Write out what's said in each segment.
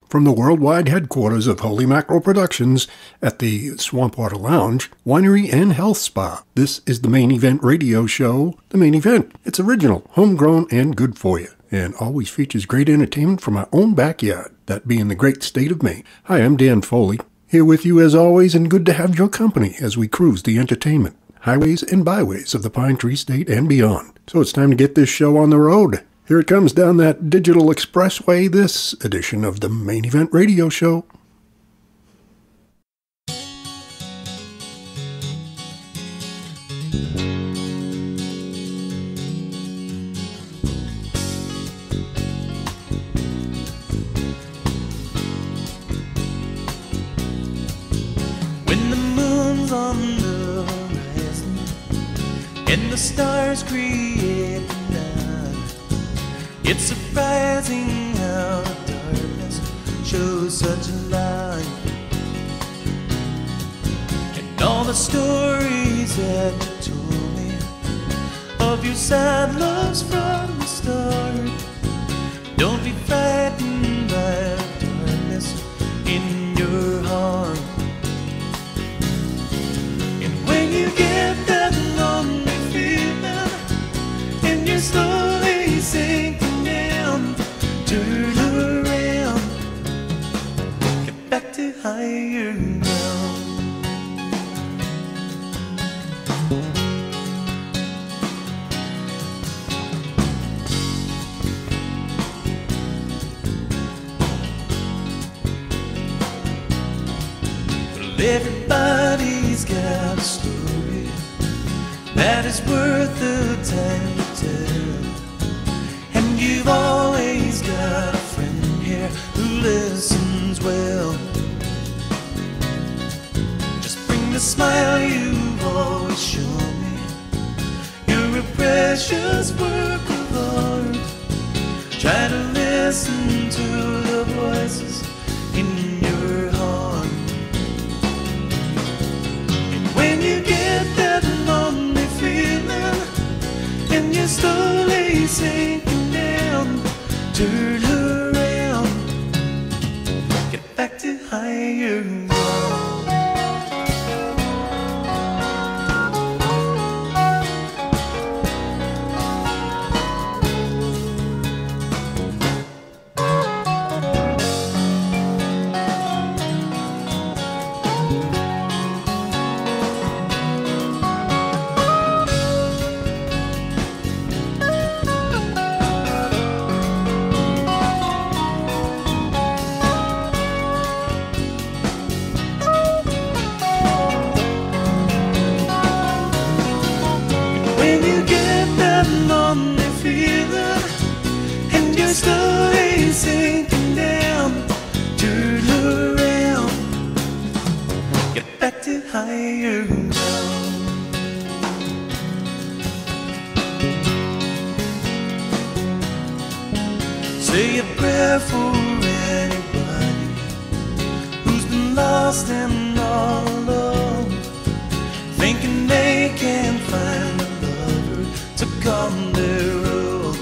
From the worldwide headquarters of Holy Mackerel Productions at the Swampwater Lounge, Winery and Health Spa, this is the Main Event radio show, The Main Event. It's original, homegrown, and good for you, and always features great entertainment from our own backyard, that being the great state of Maine. Hi, I'm Dan Foley, here with you as always, and good to have your company as we cruise the entertainment, highways and byways of the Pine Tree State and beyond. So it's time to get this show on the road. Here it comes down that digital expressway, this edition of the Main Event Radio Show. When the moon's on the horizon and the stars create it's surprising how darkness shows such a light. And all the stories that you told me of your sad loves from the start, don't be frightened by the darkness in your heart. And when you get that lonely feeling and you're slowly sinking, turn around, get back to higher ground. Well, everybody's got a story that is worth the time to tell. You've always got a friend here who listens well. Just bring the smile you've always shown me. You're a precious work of art. Try to listen to the voices in your heart. And when you get that lonely feeling and you're slowly sinking down, turn around, get back to higher ground. Slowly sinking down, turn around, get back to higher ground. Say a prayer for anybody who's been lost and all alone, thinking they can't find a lover to calm their own.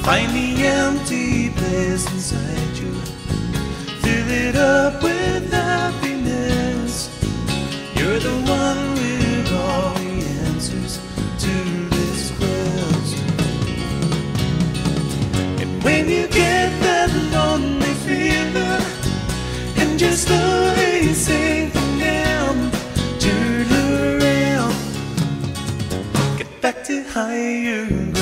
Find the empty place inside you, fill it up with happiness. You're the one with all the answers to this question. And when you get that lonely feeling and you're slowly sinking down, turn around, get back to higher ground.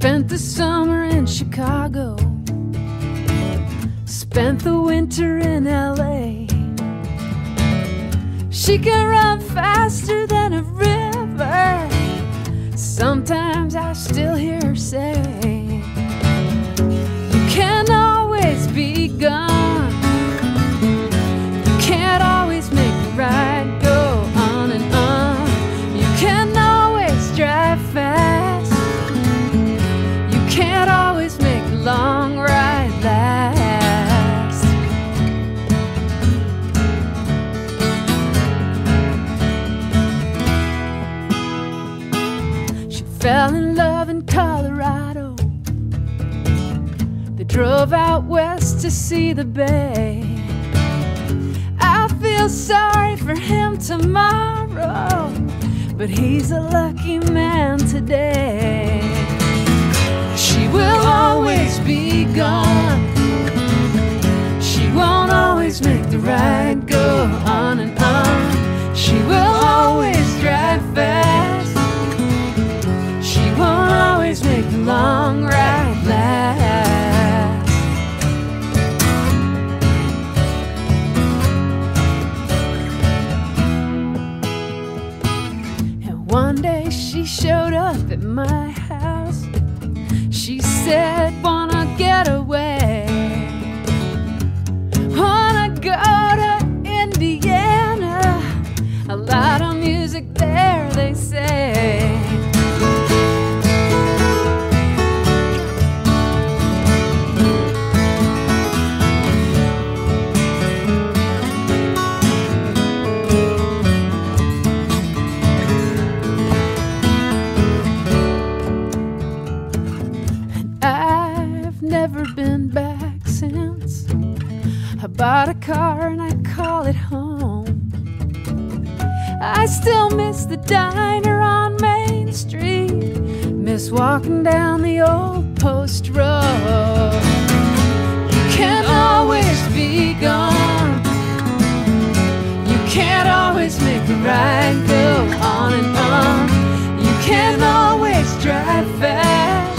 Spent the summer in Chicago, spent the winter in LA. She can run faster than a river. I still hear her say, you can't always be gone. You can't always make the ride go on and on. You can't always drive fast. You can't always make a long ride last. She fell in love in Colorado. They drove out west to see the bay. I feel sorry for him tomorrow, but he's a lucky man today. She will always be gone. She won't always make the ride go on and on. She will always drive fast. She won't always make the long ride last. And one day she showed up at my house. She said, wanna get away, wanna go to Indiana. A lot of music there, they say. Never been back since. I bought a car and I call it home. I still miss the diner on Main Street, miss walking down the old post road. You can't always be gone. You can't always make the ride go on and on. You can't always drive fast.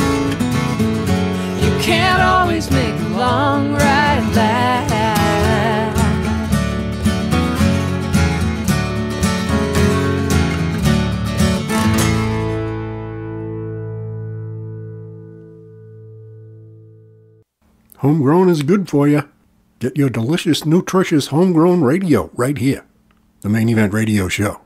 Can't always make a long ride last. Homegrown is good for you. Get your delicious, nutritious homegrown radio right here. The Main Event Radio Show.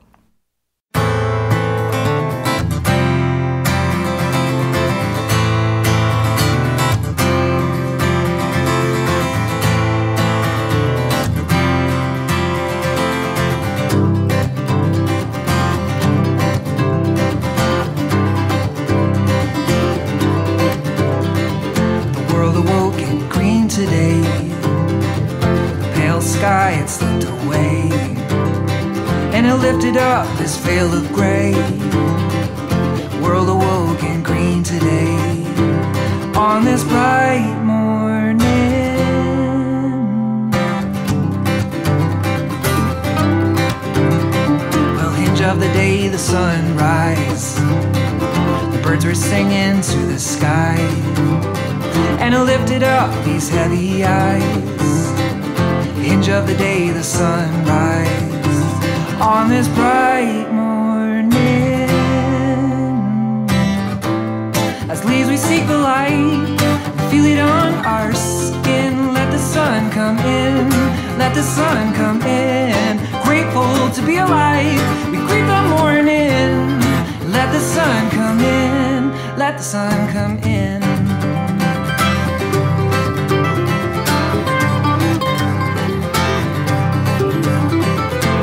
Today, the pale sky had slipped away, and it lifted up this veil of gray. World awoke in green today, on this bright morning. Well, hinge of the day, the sunrise, the birds were singing to the sky, and it lifted up these heavy eyes. Hinge of the day, the sunrise, on this bright morning. As leaves we seek the light, feel it on our skin. Let the sun come in, let the sun come in. Grateful to be alive, we greet the morning. Let the sun come in, let the sun come in.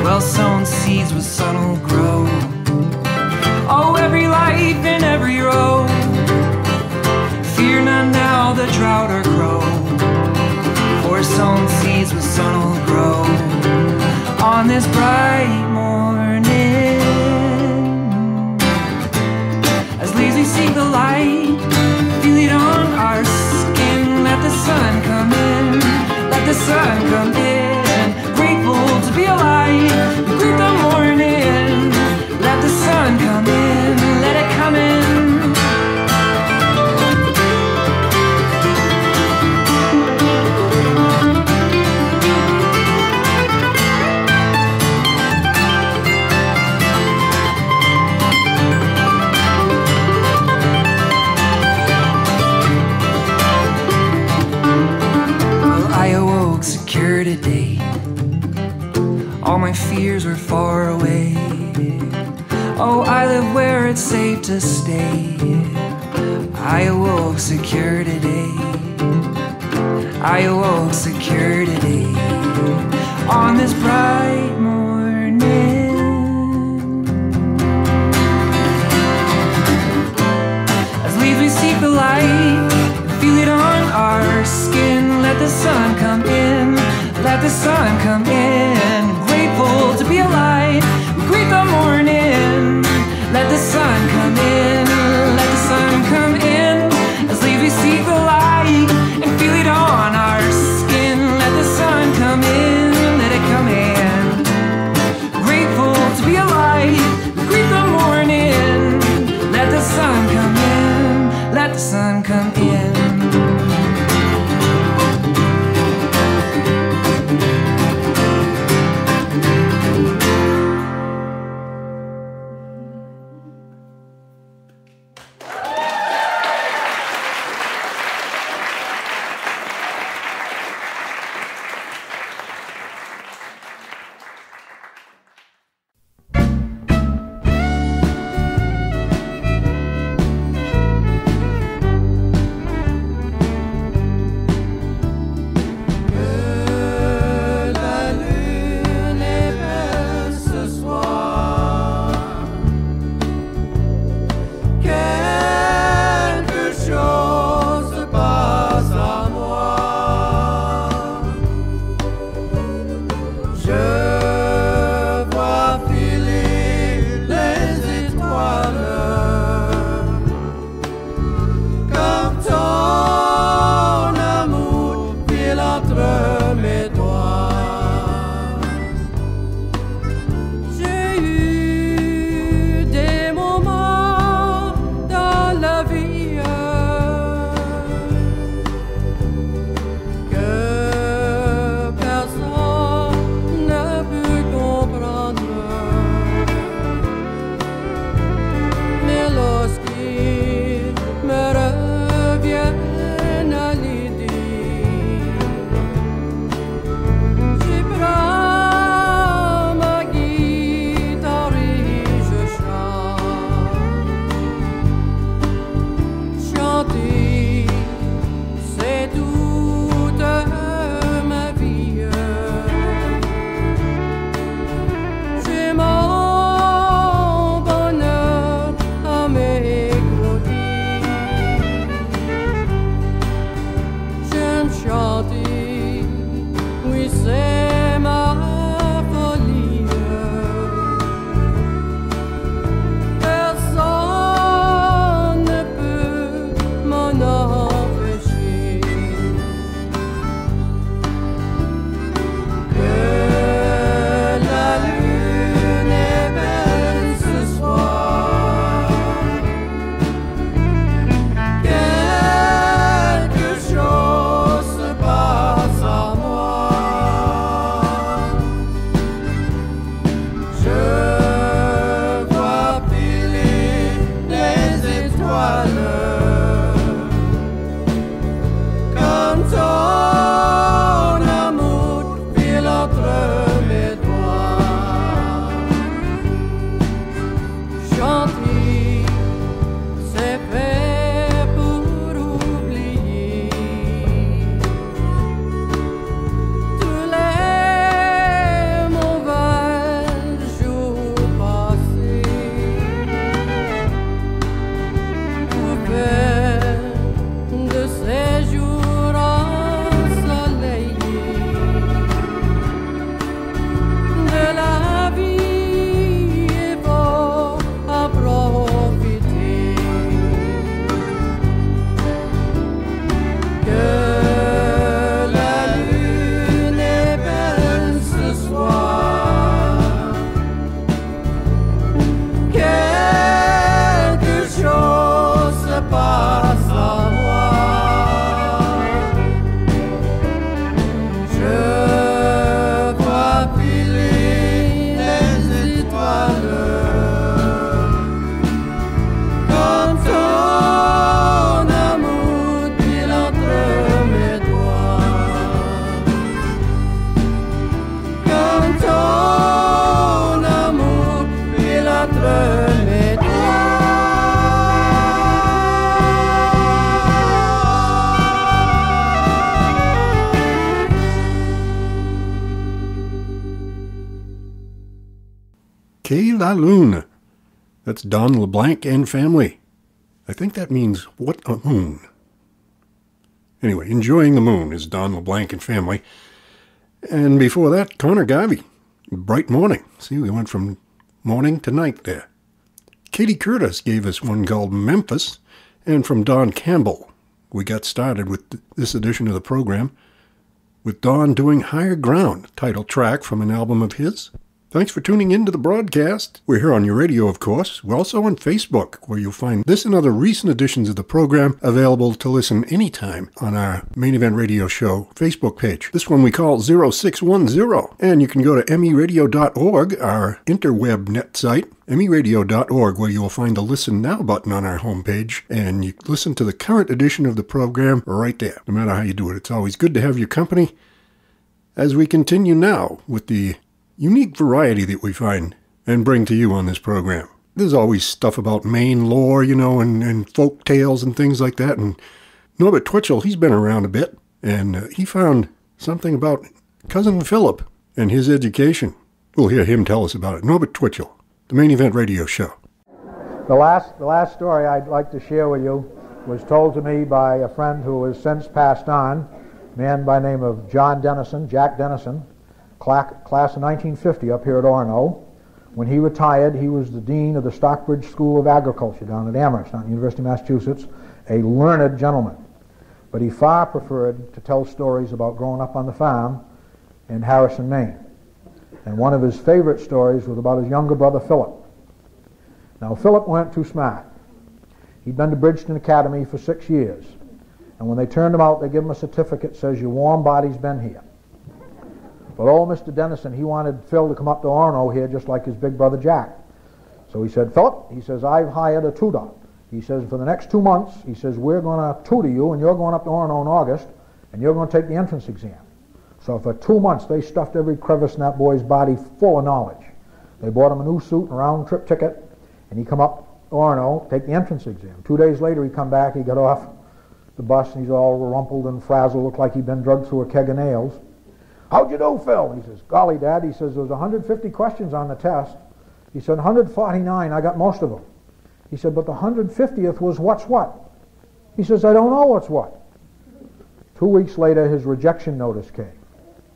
Well-sown seeds with sun will grow. Oh, every life in every row. Fear not now the drought or crow, for sown seeds with sun will grow on this bright morning. As leaves we seek the light, feel it on our skin. Let the sun come in, let the sun come in. Grateful to be alive, we greet the morning. Let the sun come in, let it come in. Oh, I live where it's safe to stay. I awoke secure today. I awoke secure today. On this bright morning, as leaves we seek the light, feel it on our skin. Let the sun come in, let the sun come in. Grateful to be alive, we greet the morning. Let the sun come in, let the sun come in. As leaves we seek the light and feel it on our skin. Let the sun come in, let it come in. Grateful to be alive, greet the morning. Let the sun come in, let the sun come in. Learn Lune. That's Don Leblanc and family. I think that means, what a moon. Anyway, Enjoying the Moon is Don Leblanc and family. And before that, Connor Garvey, Bright Morning. See, we went from morning to night there. Catie Curtis gave us one called Memphis. And from Don Campbell, we got started with this edition of the program with Don doing Higher Ground, title track from an album of his. Thanks for tuning in to the broadcast. We're here on your radio, of course. We're also on Facebook, where you'll find this and other recent editions of the program available to listen anytime on our Main Event Radio Show Facebook page. This one we call 0610. And you can go to meradio.org, our interweb net site, meradio.org, where you'll find the Listen Now button on our homepage, and you listen to the current edition of the program right there. No matter how you do it, it's always good to have your company. As we continue now with the unique variety that we find and bring to you on this program. There's always stuff about Maine lore, and folk tales and things like that. And Norbert Twichell, he's been around a bit, and he found something about cousin Phillip and his education. We'll hear him tell us about it. Norbert Twichell, the Main Event Radio Show. The last story I'd like to share with you was told to me by a friend who has since passed on, a man by the name of Jack Dennison, class of 1950 up here at Orono. When he retired, he was the dean of the Stockbridge School of Agriculture down at Amherst, down at the University of Massachusetts, a learned gentleman. But he far preferred to tell stories about growing up on the farm in Harrison, Maine. And one of his favorite stories was about his younger brother, Phillip. Now, Phillip weren't too smart. He'd been to Bridgeton Academy for 6 years. And when they turned him out, they gave him a certificate that says, your warm body's been here. But old Mr. Dennison, he wanted Phil to come up to Orono here just like his big brother Jack. So he said, Philip, he says, I've hired a tutor. He says, for the next 2 months, he says, we're going to tutor you, and you're going up to Orono in August, and you're going to take the entrance exam. So for 2 months, they stuffed every crevice in that boy's body full of knowledge. They bought him a new suit and a round-trip ticket, and he come up to Orono, take the entrance exam. 2 days later, he come back, he got off the bus, and he's all rumpled and frazzled, looked like he'd been drugged through a keg of nails. How'd you do, Phil? He says, golly, Dad, he says, there was 150 questions on the test. He said, 149, I got most of them. He said, but the 150th was what's what? He says, I don't know what's what. 2 weeks later, his rejection notice came.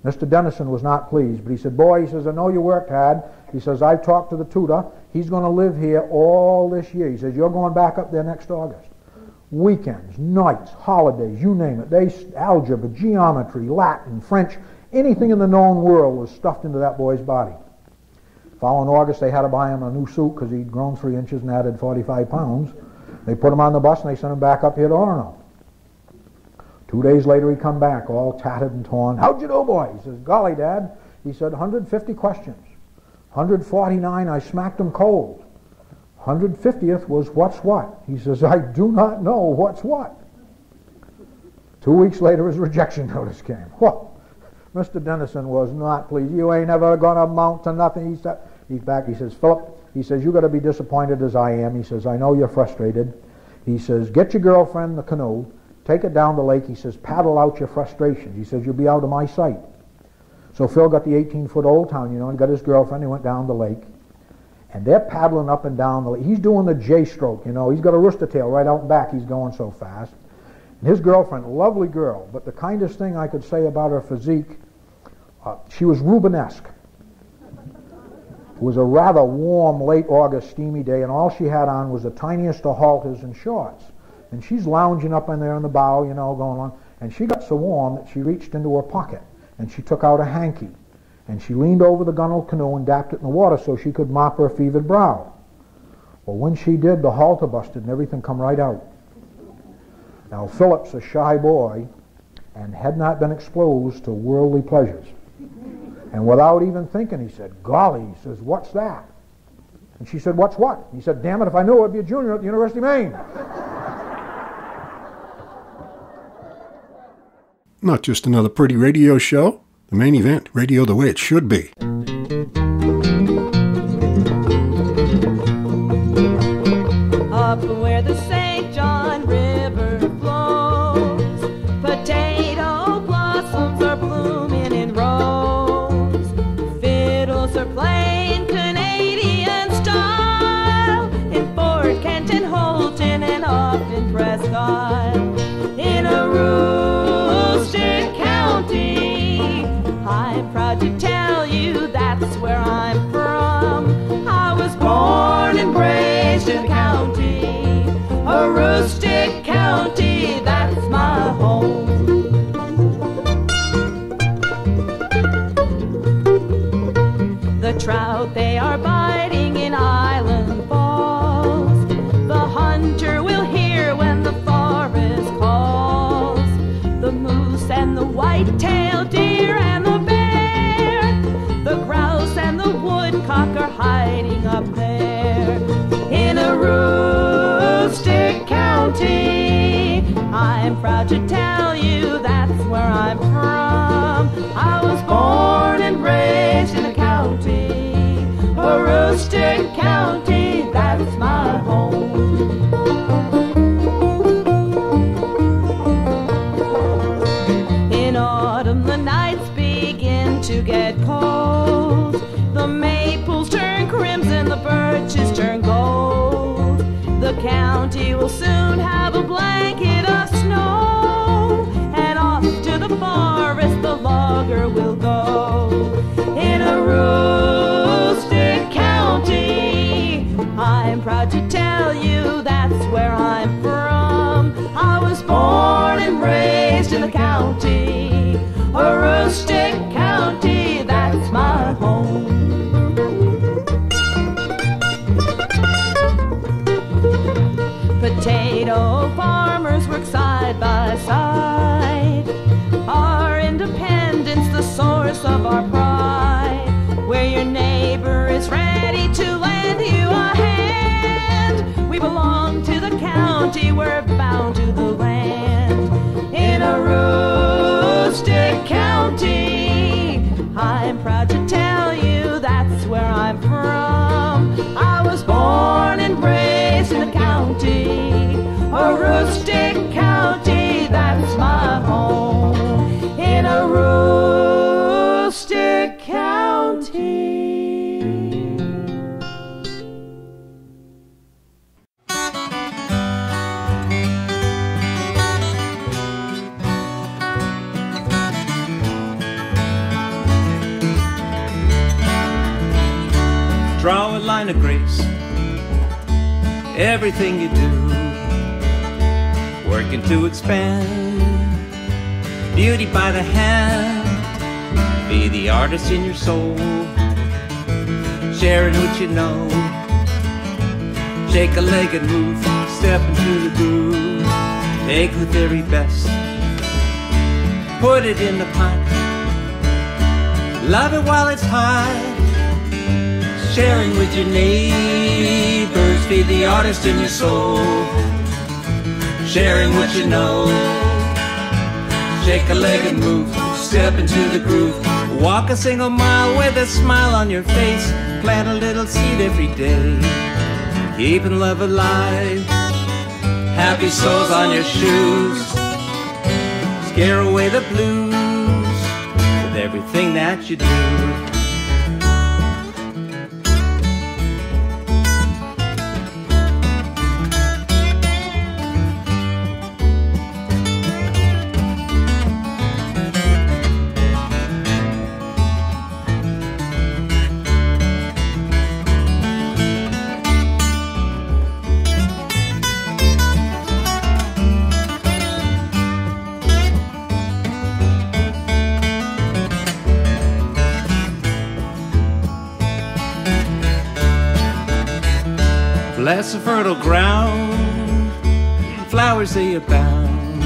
Mr. Dennison was not pleased, but he said, boy, he says, I know you worked hard. He says, I've talked to the tutor. He's going to live here all this year. He says, you're going back up there next August. Weekends, nights, holidays, you name it. Algebra, geometry, Latin, French, anything in the known world was stuffed into that boy's body. Following August, they had to buy him a new suit because he'd grown 3 inches and added 45 pounds. They put him on the bus and they sent him back up here to Orono. 2 days later, he come back, all tattered and torn. How'd you do, boy? He says, golly, Dad. He said, 150 questions. 149, I smacked them cold. 150th was what's what. He says, I do not know what's what. 2 weeks later, his rejection notice came. Whoa. Mr. Dennison was not pleased. You ain't ever going to amount to nothing. He's back. He says, Philip, he says, you got to be disappointed as I am. He says, I know you're frustrated. He says, get your girlfriend in the canoe, take it down the lake. He says, paddle out your frustrations. He says, you'll be out of my sight. So Phil got the 18-foot Old Town, and got his girlfriend. He went down the lake. And they're paddling up and down the lake. He's doing the J-stroke, He's got a rooster tail right out and back. He's going so fast. And his girlfriend, lovely girl, but the kindest thing I could say about her physique, she was Rubenesque. It was a rather warm, late August, steamy day, and all she had on was the tiniest of halters and shorts. And she's lounging up in there in the bow, going along, and she got so warm that she reached into her pocket, and she took out a hanky, and she leaned over the gunwale canoe and dapped it in the water so she could mop her fevered brow. Well, when she did, the halter busted and everything come right out. Now, Philip's a shy boy and had not been exposed to worldly pleasures. And without even thinking, he said, golly, he says, what's that? And she said, what's what? He said, damn it, if I knew, I'd be a junior at the University of Maine. Not just another pretty radio show. The Main Event, radio the way it should be. Up where the St. John River flows, potato blossoms are blooming in rows. Fiddles are playing Canadian Aroostook County, that's my home. The trout, they are biting in Island Falls. The hunter will hear when the forest calls. The moose and the white-tailed deer and the bear, the grouse and the woodcock are hiding up there. In Aroostook County, I'm proud to tell you that's where I'm from. I was born and raised in the county, Aroostook County, that's my home. In autumn the nights begin to get cold. The maples turn crimson, the birches turn gold. The county will soon have a blanket of snow, and off to the forest the logger will go. In Aroostook County, I'm proud to tell you that's where I'm from. I was born and raised in the county, Aroostook County, that's my home. Potato farmers work side by side, our independence the source of our pride. Where your neighbor is ready to lend you a hand, we belong to the county, we're bound to the land. In Aroostook County, I'm proud to tell you that's where I'm from. I was born and raised in the county, Aroostook County, that's my home. In Aroostook County. Draw a line of grace, everything you do, working to expand beauty by the hand. Be the artist in your soul, sharing what you know. Shake a leg and move, step into the groove. Take the very best, put it in the pot. Love it while it's hot. Sharing with your neighbors, be the artist in your soul. Sharing what you know. Shake a leg and move, step into the groove. Walk a single mile with a smile on your face. Plant a little seed every day, keeping love alive. Happy soles on your shoes, scare away the blues with everything that you do. Bless the fertile ground, flowers they abound.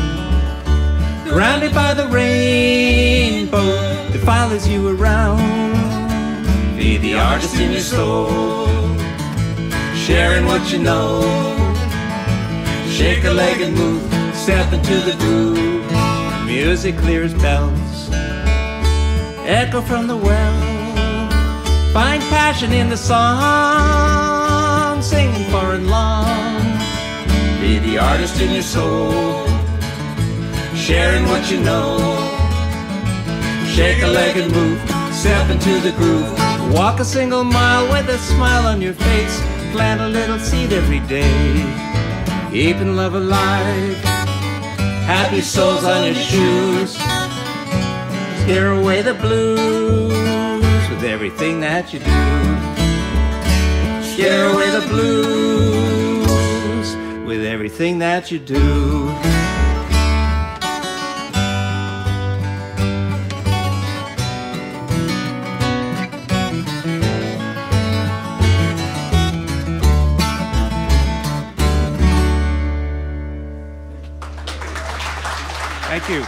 Surrounded by the rainbow that follows you around. Be the artist in your soul, sharing what you know. Shake a leg and move, step into the groove. Music clear as bells, echo from the well. Find passion in the song, singing far and long. Be the artist in your soul, sharing what you know. Shake a leg and move, step into the groove. Walk a single mile with a smile on your face. Plant a little seed every day, keeping love alive. Happy soles on your shoes, scare away the blues with everything that you do. Scare away the blues with everything everything that you do. Thank you.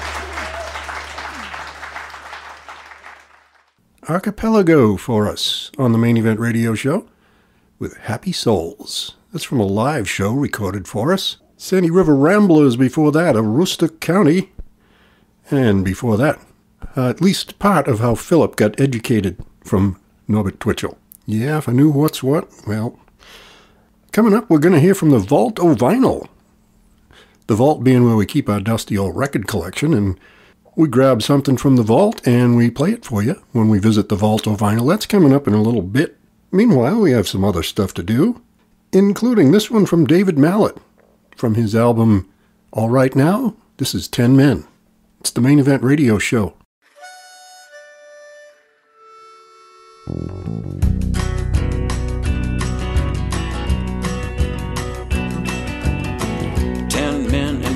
Archipelago for us on the Main Event Radio Show with Happy Souls. That's from a live show recorded for us. Sandy River Ramblers before that, Aroostook County. And before that, at least part of how Phillip got educated from Norbert Twichell. Yeah, if I knew what's what, well. Coming up, we're going to hear from the Vault o' Vinyl. The vault being where we keep our dusty old record collection, and we grab something from the vault and we play it for you when we visit the Vault o' Vinyl. That's coming up in a little bit. Meanwhile, we have some other stuff to do, including this one from David Mallett from his album All Right Now. This is 10 Men. It's the Main Event Radio Show.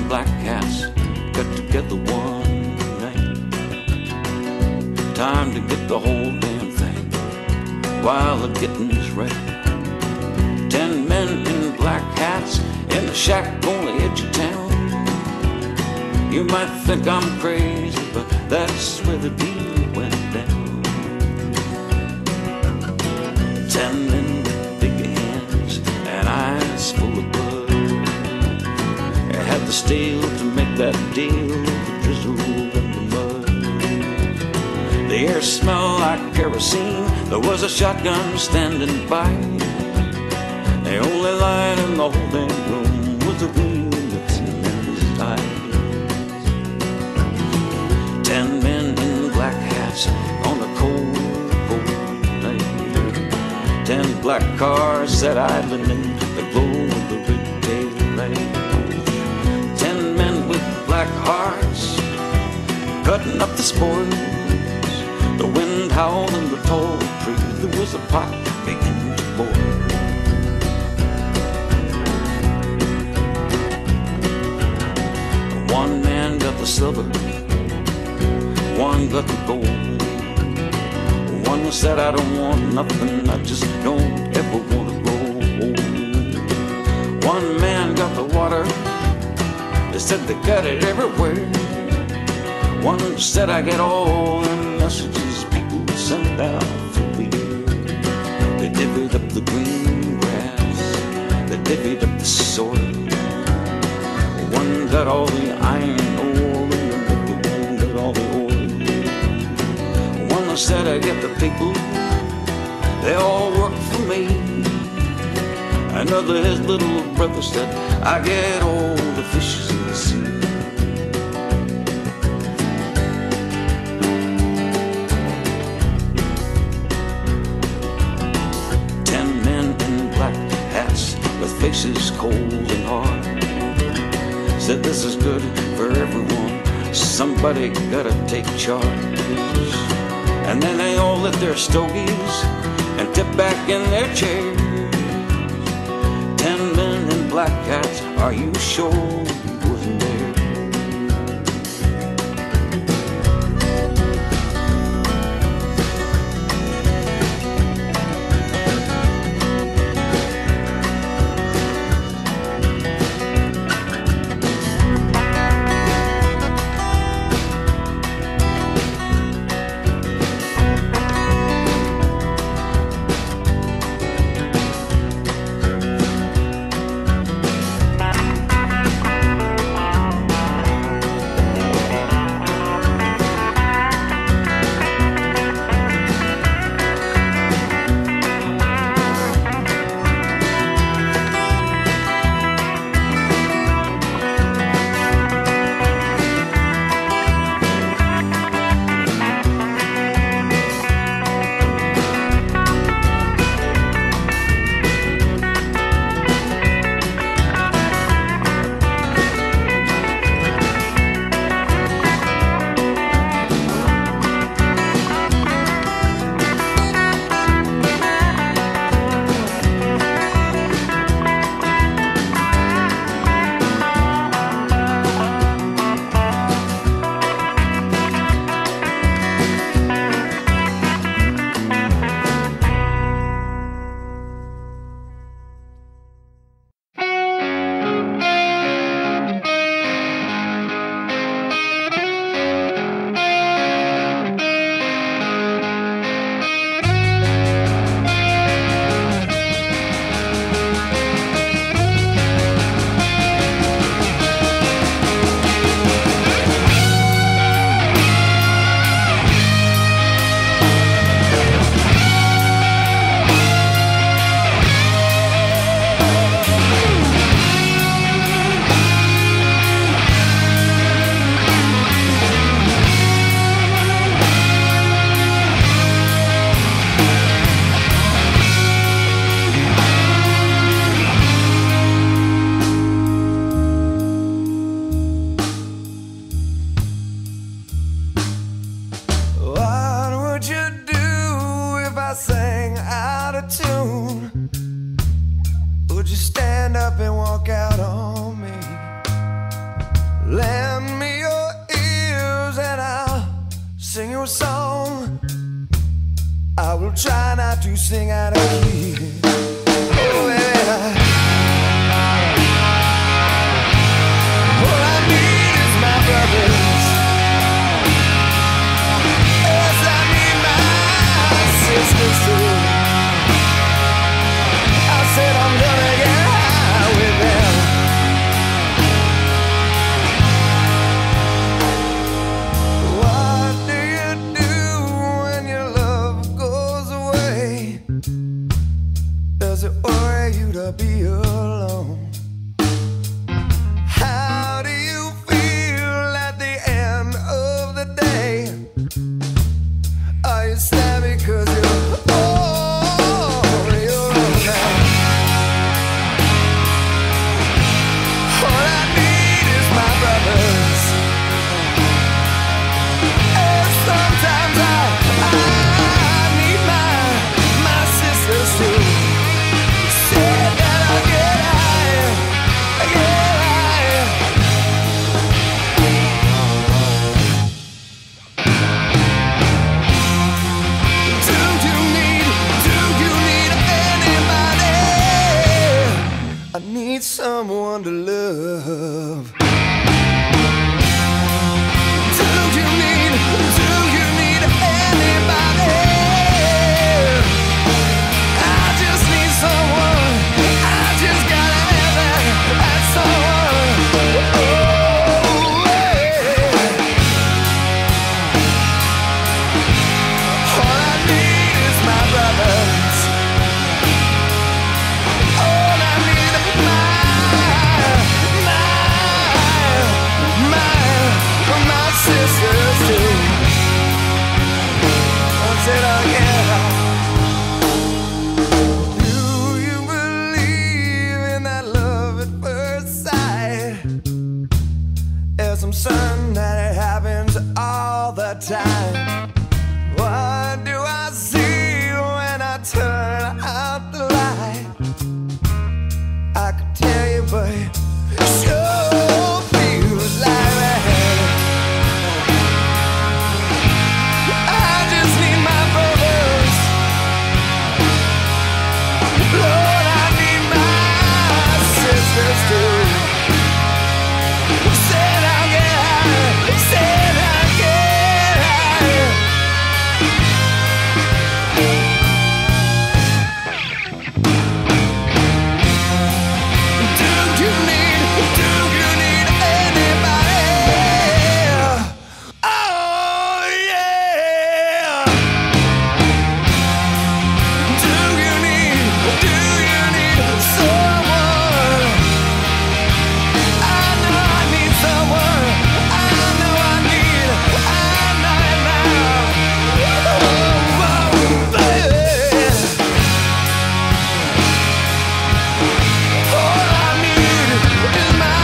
Black hats got together one night. Time to get the whole damn thing while the getting's right. 10 men in black hats in a shack on the edge of town. You might think I'm crazy, but that's where the deal went down. 10 men with big hands and eyes full of blood had the steel to make that deal of the drizzle and the mud. The air smelled like kerosene. There was a shotgun standing by. The only light in the whole damn room was the gleam in the 10 men's eyes. 10 men in black hats on a cold, cold night. 10 black cars sat idling in the glow of the red tail light. Black hearts cutting up the spoils. The wind howled in the tall tree. There was a pot beginning to boil. One man got the silver, one got the gold. One said, I don't want nothing, I just don't ever want to grow old. One man got the water, they said they got it everywhere. One said I get all the messages people send out through the air. They divvied up the green grass, they divvied up the soil. One got all the iron ore, and the one got all the oil. One said I get the people, they all work for me. Another, his little brother said, I get all the fishes in the sea. Faces cold and hard, said this is good for everyone, somebody gotta take charge. And then they all lit their stogies and tipped back in their chairs. 10 men in black hats, are you sure you wasn't there? try not to sing out of key. Oh, yeah. All I need is my brothers. Yes, I need my sisters too. I said I'm gonna get high with them. What do you do when your love goes away? Does it worry you to be alone? How do you feel at the end of the day? Are you sad because you're on your own now? All I need is my brothers. And sometimes I need my sisters too. Say that I'll get high, Do you need anybody? I need someone to love. Do you need anybody? I just need someone. I just gotta have that someone. Oh, yeah. All I need is my brothers. All I need is my sisters too. Once it again. Do you believe in that love at first sight? Yes, I'm certain that it happens all the time. What do I see when I turn out the light? I could tell you, but it sure feels like that. I just need my brothers. Lord, I need my sisters too. Said I'll get high, said I'll get high. Do you need anybody? Oh yeah. Do you need someone? I know I need someone. I know I need. I know it now. Oh, baby. All I need is my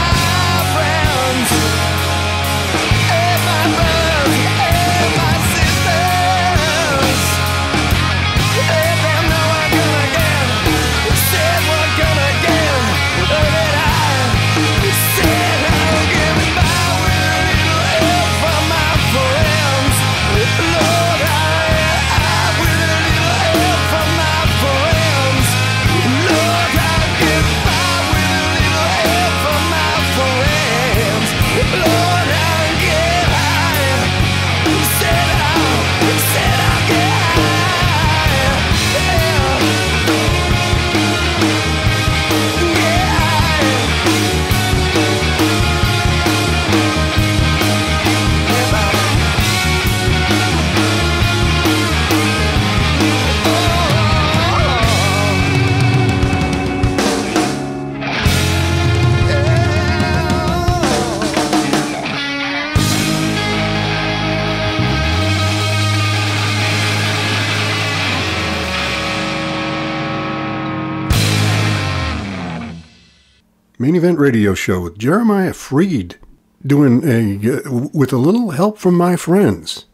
friends, and my brothers, and my sisters. And them know I'm gonna get, said what gonna get, that I said I'll get by with a little help from my friends. Lord, I with a little help from my friends. Lord, I'll get by with a little help from my friends. Lord, I'll get high. Said I'll get high. Main Event Radio Show with Jeremiah Freed doing with a little help from my friends.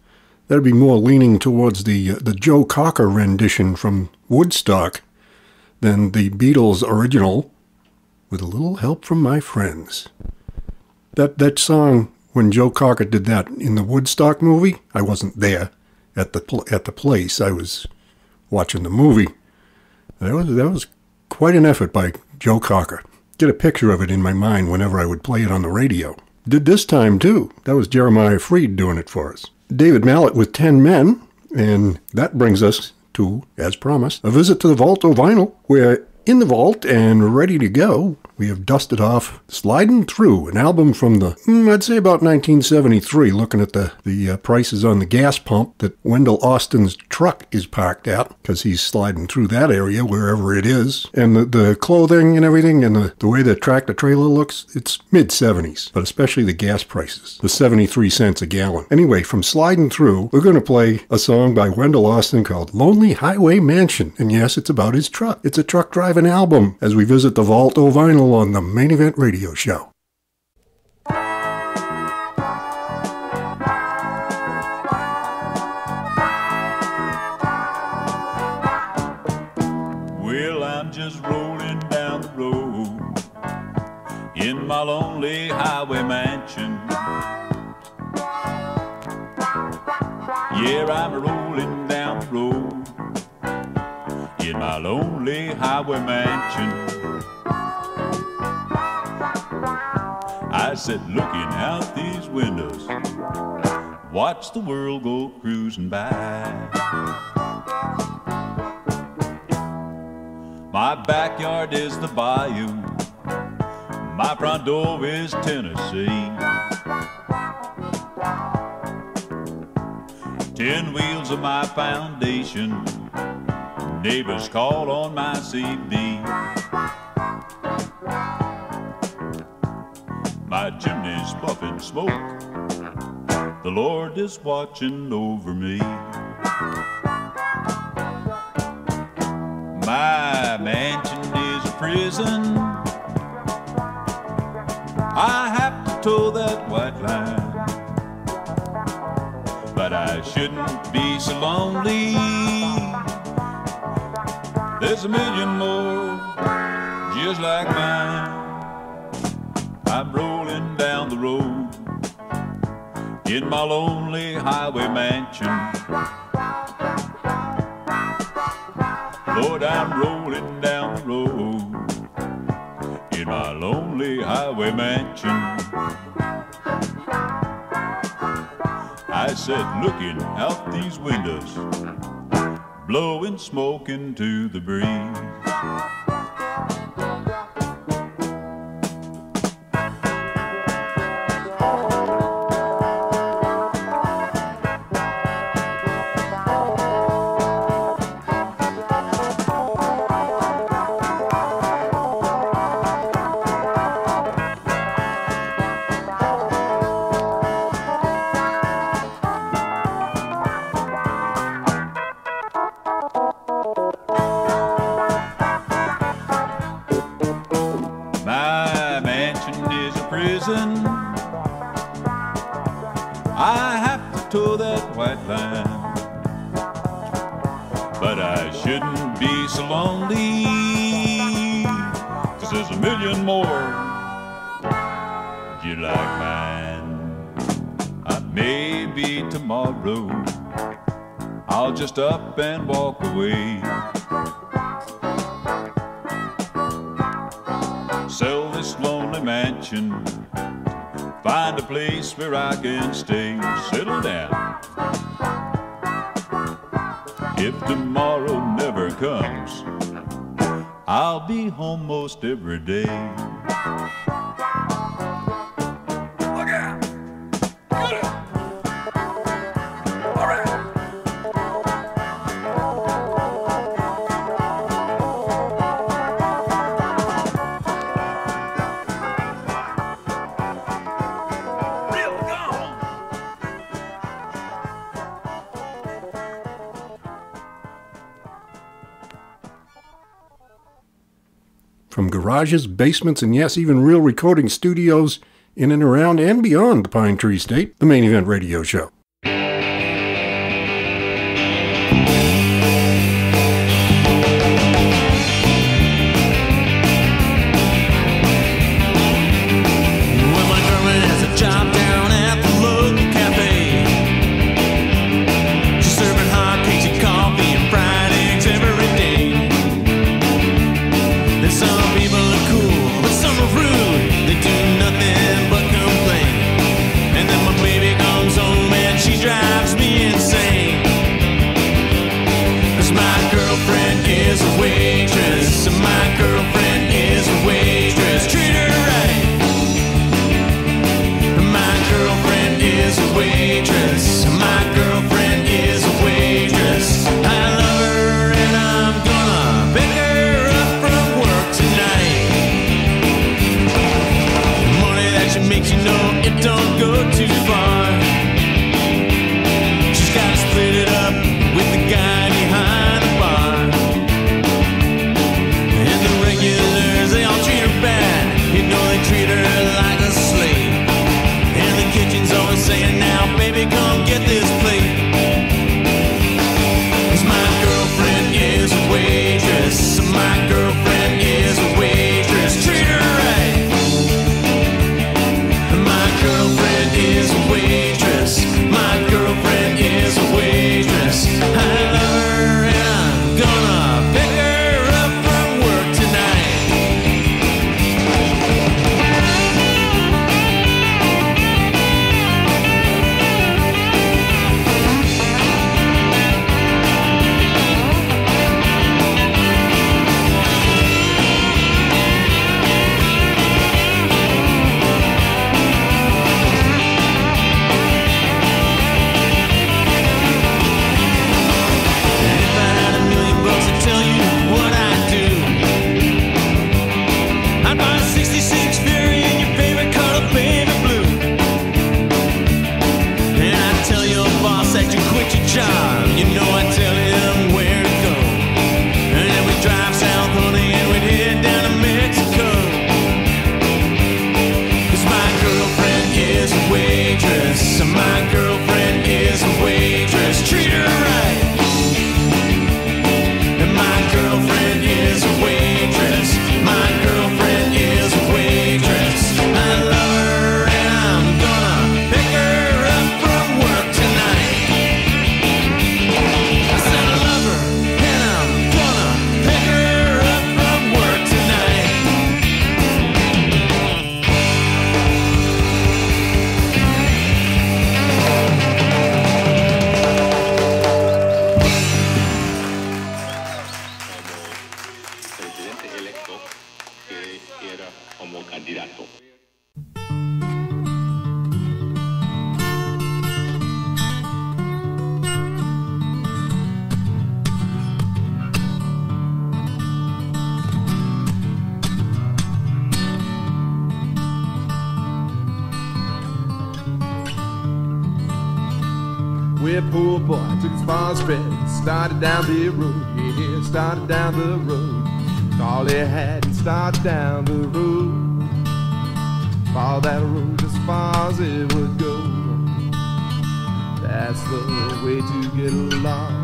That'd be more leaning towards the Joe Cocker rendition from Woodstock than the Beatles original, with a little help from my friends. That song, when Joe Cocker did that in the Woodstock movie, I wasn't there at the place. I was watching the movie. That was quite an effort by Joe Cocker. Get a picture of it in my mind whenever I would play it on the radio. Did this time, too. That was Jeremiah Freed doing it for us. David Mallett with 10 Men, and that brings us to, as promised, a visit to the Vault of Vinyl. We're in the vault and ready to go. We have dusted off Sliding Through, an album from the, I'd say about 1973, looking at the prices on the gas pump that Wendell Austin's truck is parked at, because he's sliding through that area, wherever it is. And the clothing and everything, and the way the tractor-trailer looks, it's mid-70s, but especially the gas prices, the 73 cents a gallon. Anyway, from Sliding Through, we're going to play a song by Wendell Austin called Lonely Highway Mansion. And yes, it's about his truck. It's a truck-driving album as we visit the Vault of Vinyl on the Main Event Radio Show. Well, I'm just rolling down the road in my lonely highway mansion. Yeah, I'm rolling down the road in my lonely highway mansion. I said, looking out these windows, watch the world go cruising by. My backyard is the bayou, my front door is Tennessee. 10 wheels of my foundation, neighbors call on my CB. My chimney's puffing smoke, the Lord is watching over me. My mansion is a prison, I have to toe that white line, but I shouldn't be so lonely. There's a million more just like mine. I'm rolling down the road in my lonely highway mansion. Lord, I'm rolling down the road in my lonely highway mansion. I said, looking out these windows, blowing smoke into the breeze. Just up and walk away. Sell this lonely mansion, find a place where I can stay, settle down. If tomorrow never comes, I'll be home most every day. From garages, basements, and yes, even real recording studios in and around and beyond the Pine Tree State, the Main Event Radio Show. Serving hot Catie coffee and fried eggs don't go too far. She's gotta split it up with the guy behind the bar. And the regulars, they all treat her bad. You know they treat her like a slave. And the kitchen's always saying, now baby, come get this plate. 'Cause my girlfriend is a waitress. My girlfriend is a waitress. Treat her right. My girlfriend is a waitress. My girlfriend is a waitress. I love her and I'm gonna pick her up from work tonight. Job. You know I tell him where to go. And then we drive south, honey, and we'd head down to Mexico. 'Cause my girlfriend is a waitress. My girlfriend is a waitress. Treat her right. And my girlfriend is a waitress. My girlfriend is a waitress. I love her and I'm gonna pick her up from work tonight. Well, poor boy took his farm spread, started down the road, yeah, started down the road. All he had and started down the road. Follow that road as far as it would go. That's the way to get along.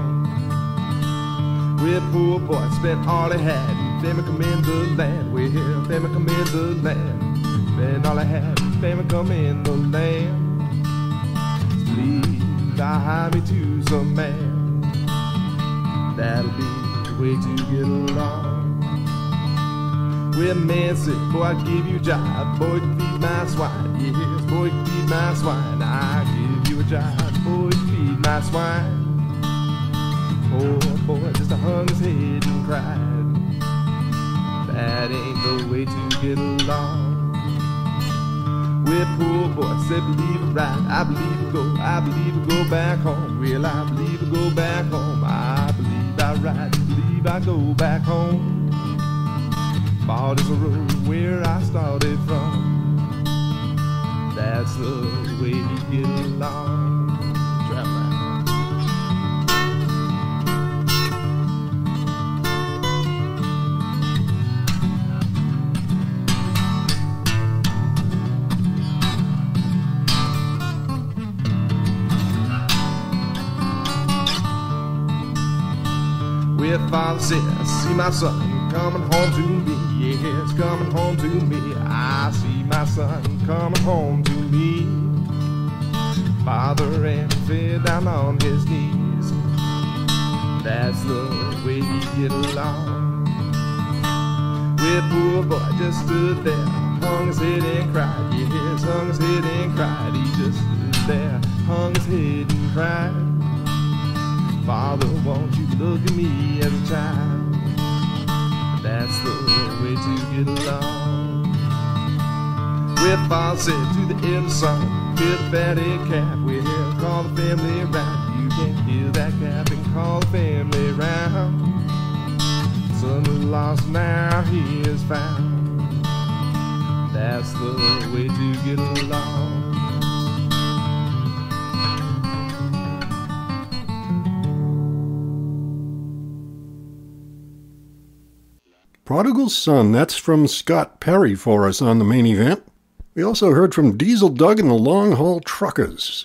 Well, poor boy spent all he had, and famine come in the land. Well, famine come in the land. Spent all he had, and famine come in the land. Please hire me to some man. That'll be the way to get along. Well, man said, boy, I'll give you a job. Boy, you feed my swine. Yes, boy, you feed my swine. I'll give you a job. Boy, you feed my swine. Poor boy just hung his head and cried. That ain't the way to get along. Well, poor boy said, believe it right. I believe it go. I believe it go back home. Well, I believe it go back home. I believe I ride. Believe I go back home. Bought is a road where I started from. That's the way you get along. Trap man. Well, father said, I see my son coming home to me. Yes, coming home to me. I see my son coming home to me. Father ran and fell down on his knees. That's the way you get along. Well, poor boy just stood there, hung his head and cried. Yes, hung his head and cried. He just stood there, hung his head and cried. Father, won't you look at me as a child? That's the way to get along. Well, father said to the elder son, kill the fatted calf. Well, call the family round. You can kill that calf and call the family round. Son is lost, now he is found. That's the way to get along. Prodigal Son, that's from Scott Perry for us on the Main Event. We also heard from Diesel Doug and the Long Haul Truckers.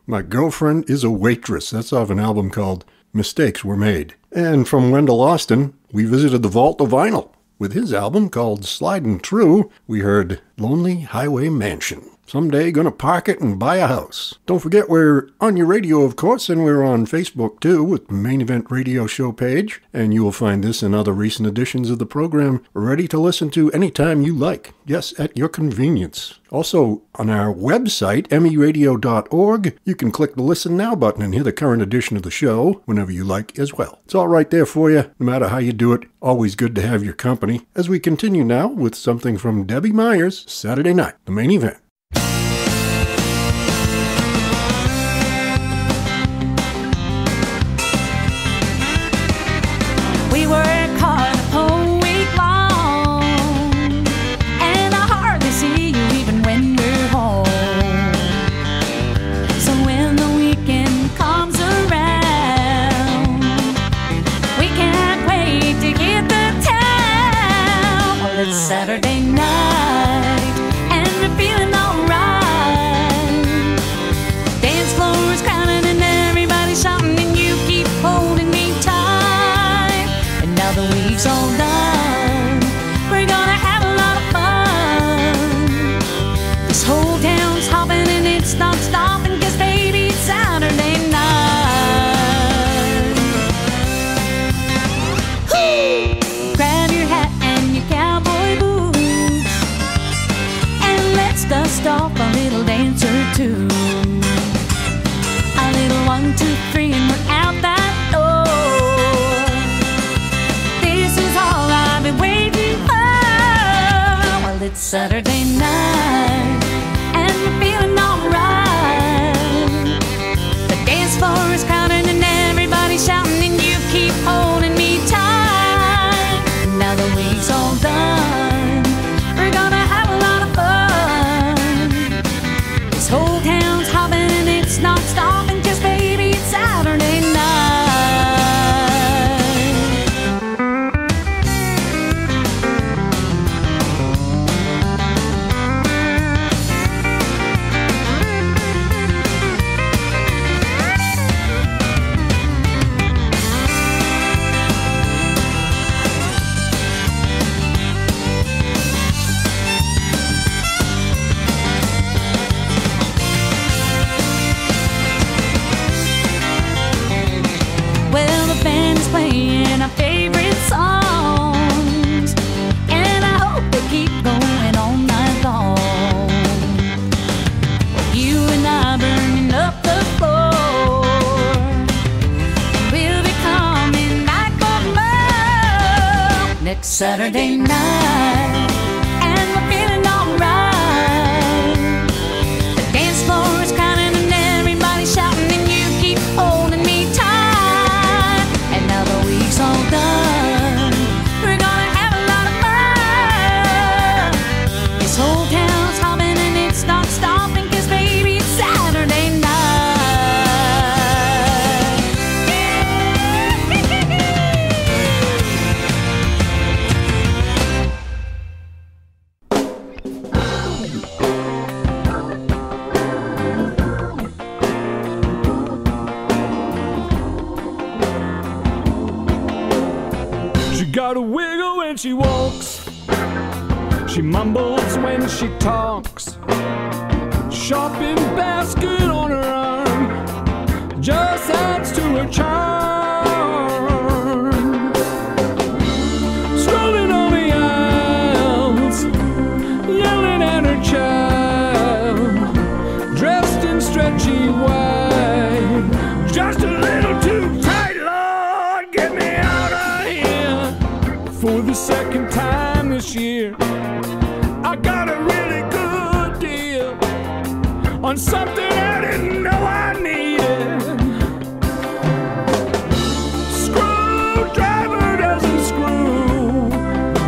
My Girlfriend is a Waitress, that's off an album called Mistakes Were Made. And from Wendell Austin, we visited the Vault of Vinyl. With his album called Slidin' Through, we heard Lonely Highway Mansion. Someday gonna park it and buy a house. Don't forget we're on your radio, of course, and we're on Facebook too with the Main Event Radio Show page. And you will find this and other recent editions of the program ready to listen to anytime you like. Yes, at your convenience. Also, on our website, meradio.org, you can click the Listen Now button and hear the current edition of the show whenever you like as well. It's all right there for you, no matter how you do it. Always good to have your company. As we continue now with something from Debbie Myers, Saturday Night, the Main Event. We work hard the whole week long, and I hardly see you even when we're home. So when the weekend comes around, we can't wait to get to town. Well, it's Saturday night, and we're feeling alright. The dance floor is crowded and everybody's shouting, and you keep holding me tight. Now the week's all done, we're gonna have a lot of fun. This whole town's hopping and it's not stopping, 'cause baby, it's Saturday night. Woo! Grab your hat and your cowboy boots, and let's dust off a little dance or two. A little 1, 2, 3, and we're out that door. Waiting for. Well, it's Saturday night, and we're feeling alright. The dance floor is crowded and everybody's shouting, and you keep holding me tight. Now the week's all done, we're gonna have a lot of fun. This whole town's hopping and it's not stopping, 'cause baby, it's Saturday night. Playing our favorite songs, and I hope they keep going all night long. You and I burning up the floor, we'll be coming back for more next Saturday night, and we're feeling alright. The dance floor is crowded and everybody's shouting, and you keep holding me tight. Now the week's all done, we're gonna have a lot of fun. This whole town's hopping and it's not stopping, 'cause baby, it's Saturday night. Got a wiggle when she walks, she mumbles when she talks. Shopping basket on her arm just adds to her charm. Strolling on the aisles, yelling at her child, dressed in stretchy white, just a little too tight. Lord, get me out of here. For the second time this year, I got a really good deal on something I didn't know I needed. Screwdriver doesn't screw,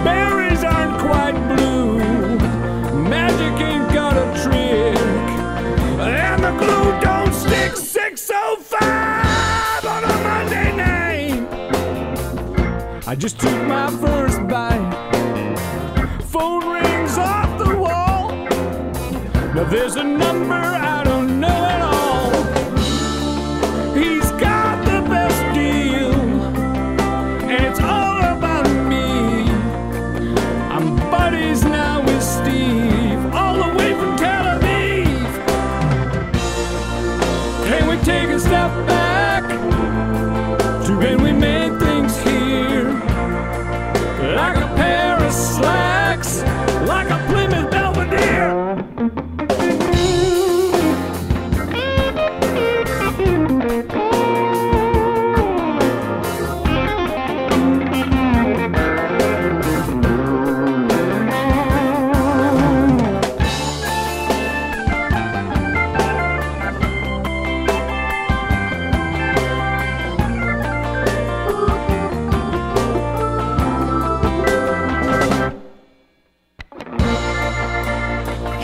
berries aren't quite blue, magic ain't got a trick, and the glue don't stick. 6:05 on a Monday night, I just took my first bite There's a number I don't know at all. He's got the best deal, and it's all about me. I'm buddies now with Steve, all the way from Tel Aviv. Can we take a step back to when we made things here? Like a pair of slacks, like a Plymouth Belvedere.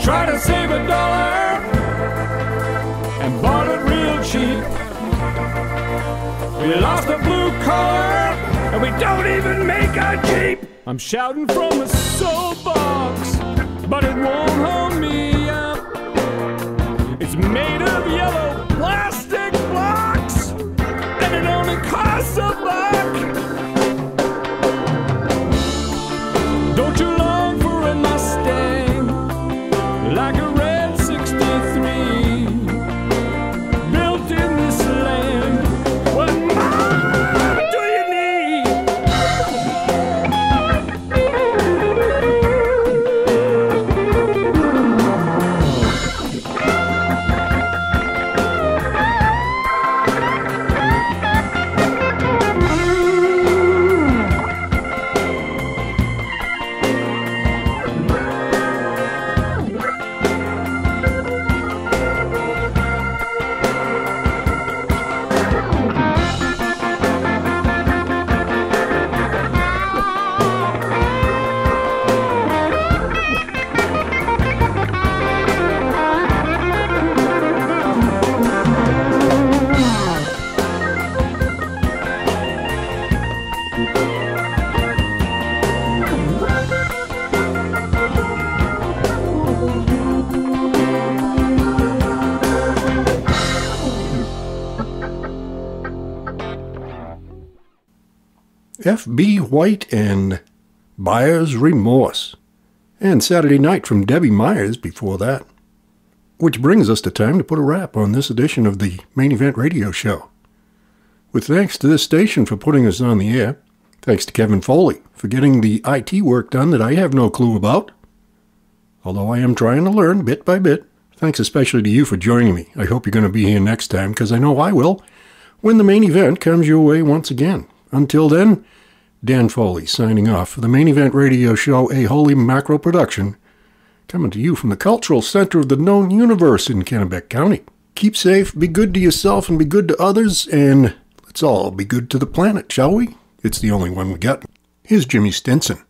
Try to save $1 and bought it real cheap. We lost a blue collar and we don't even make a Jeep. I'm shouting from a soapbox, but it won't hold me up. It's made of yellow plastic blocks and it only costs $1. Don't you long for a Mustang? Like a red 63, built in this land. What more do you need? F.B. White and Buyer's Remorse, and Saturday Night from Debbie Myers before that. Which brings us to time to put a wrap on this edition of the Main Event Radio Show. With thanks to this station for putting us on the air, thanks to Kevin Foley for getting the IT work done that I have no clue about, although I am trying to learn bit by bit. Thanks especially to you for joining me. I hope you're going to be here next time, because I know I will, when the main event comes your way once again. Until then, Dan Foley signing off for the Main Event Radio Show, a Holy Macro production, coming to you from the cultural center of the known universe in Kennebec County. Keep safe, be good to yourself, and be good to others, and let's all be good to the planet, shall we? It's the only one we got. Here's Jimmy Stinson.